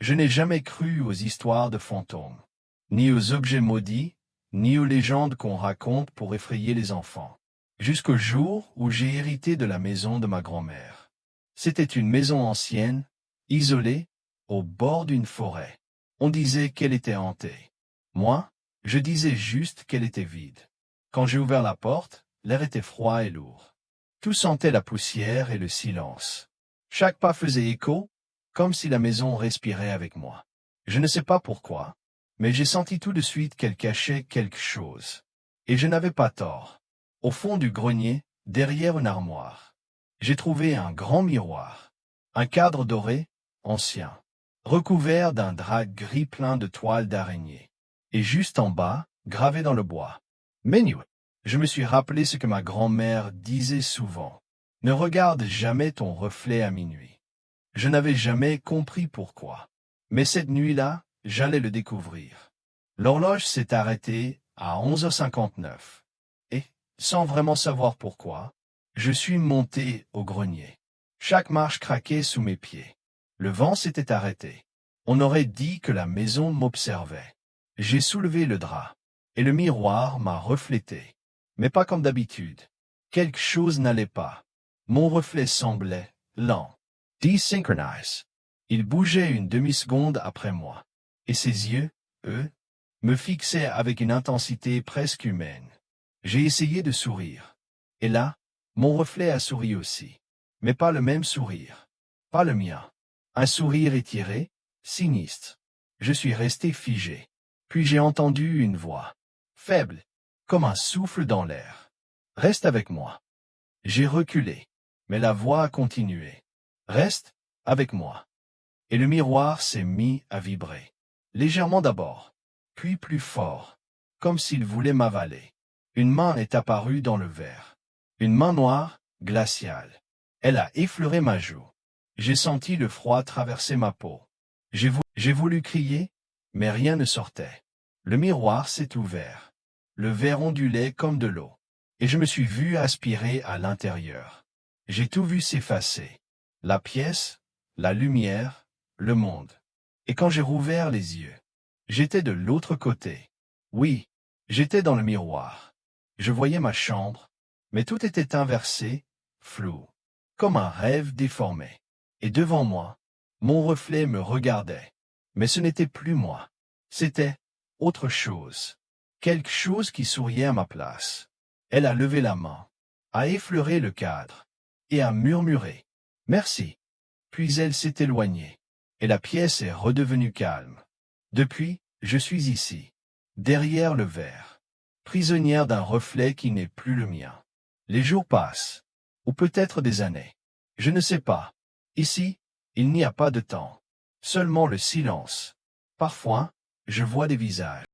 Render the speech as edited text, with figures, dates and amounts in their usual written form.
Je n'ai jamais cru aux histoires de fantômes, ni aux objets maudits, ni aux légendes qu'on raconte pour effrayer les enfants. Jusqu'au jour où j'ai hérité de la maison de ma grand-mère. C'était une maison ancienne, isolée, au bord d'une forêt. On disait qu'elle était hantée. Moi, je disais juste qu'elle était vide. Quand j'ai ouvert la porte, l'air était froid et lourd. Tout sentait la poussière et le silence. Chaque pas faisait écho, comme si la maison respirait avec moi. Je ne sais pas pourquoi, mais j'ai senti tout de suite qu'elle cachait quelque chose. Et je n'avais pas tort. Au fond du grenier, derrière une armoire, j'ai trouvé un grand miroir. Un cadre doré, ancien, recouvert d'un drap gris plein de toiles d'araignée. Et juste en bas, gravé dans le bois. Menu. Je me suis rappelé ce que ma grand-mère disait souvent. Ne regarde jamais ton reflet à minuit. Je n'avais jamais compris pourquoi. Mais cette nuit-là, j'allais le découvrir. L'horloge s'est arrêtée à 11h59. Et, sans vraiment savoir pourquoi, je suis monté au grenier. Chaque marche craquait sous mes pieds. Le vent s'était arrêté. On aurait dit que la maison m'observait. J'ai soulevé le drap, et le miroir m'a reflété. Mais pas comme d'habitude. Quelque chose n'allait pas. Mon reflet semblait lent. Desynchronize. Il bougeait une demi-seconde après moi. Et ses yeux, eux, me fixaient avec une intensité presque humaine. J'ai essayé de sourire. Et là, mon reflet a souri aussi. Mais pas le même sourire. Pas le mien. Un sourire étiré, sinistre. Je suis resté figé. Puis j'ai entendu une voix. Faible, comme un souffle dans l'air. Reste avec moi. J'ai reculé. Mais la voix a continué. Reste avec moi. Et le miroir s'est mis à vibrer. Légèrement d'abord, puis plus fort, comme s'il voulait m'avaler. Une main est apparue dans le verre. Une main noire, glaciale. Elle a effleuré ma joue. J'ai senti le froid traverser ma peau. J'ai voulu crier, mais rien ne sortait. Le miroir s'est ouvert. Le verre ondulait comme de l'eau. Et je me suis vu aspirer à l'intérieur. J'ai tout vu s'effacer. La pièce, la lumière, le monde. Et quand j'ai rouvert les yeux, j'étais de l'autre côté. Oui, j'étais dans le miroir. Je voyais ma chambre, mais tout était inversé, flou, comme un rêve déformé. Et devant moi, mon reflet me regardait. Mais ce n'était plus moi. C'était autre chose. Quelque chose qui souriait à ma place. Elle a levé la main, a effleuré le cadre, et a murmuré « Merci ». Puis elle s'est éloignée, et la pièce est redevenue calme. Depuis, je suis ici, derrière le verre, prisonnière d'un reflet qui n'est plus le mien. Les jours passent, ou peut-être des années. Je ne sais pas. Ici, il n'y a pas de temps, seulement le silence. Parfois, je vois des visages.